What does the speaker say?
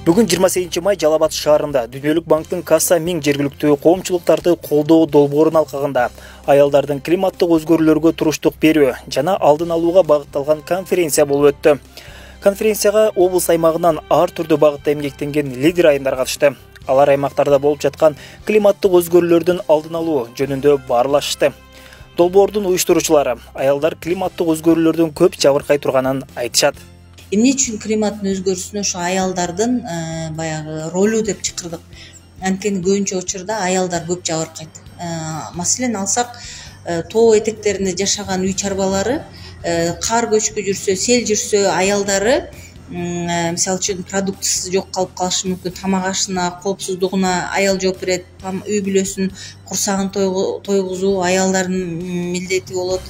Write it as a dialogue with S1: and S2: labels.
S1: Бүгін 28 май Жалал Абад шаарында Дүниелік банктың касса 1000 жергиликтүү коомчулуктарды колдоо долбоорун алкагында аялдардын климаттык өзгөрүүлөргө туруштук берүү жана алдын алууга багытталган конференция болуп өттү. Конференцияга облус аймагынан ар түрдүү багытта эмгектенген лидер айымдар катышты. Алар аймактарда болуп жаткан климаттык өзгөрүүлөрдүн алдын алуу жөнүндө баарлашты. Долбоордун уюштуруучулары аялдар климаттык өзгөрүүлөрдүн көп жабыркай турганын айтышат.
S2: Эмне үчүн климаттын өзгөрүүсүнө ошо аялдардын баягы ролу деп чакырдык. Анткени көбүнчө учурда аялдар көп жабыркайт. Маселен алсак, тоо этектеринде жашаган үй чарбалары кар көчкү жүрсө, сел жүрсө, аялдары мисалы үчүн продуктысы жок калып калышы мүмкүн, тамак ашына, коопсуздугуна аял жооп берет. Үй бүлөсүн курсагын тойгузуу аялдардын милдети болот.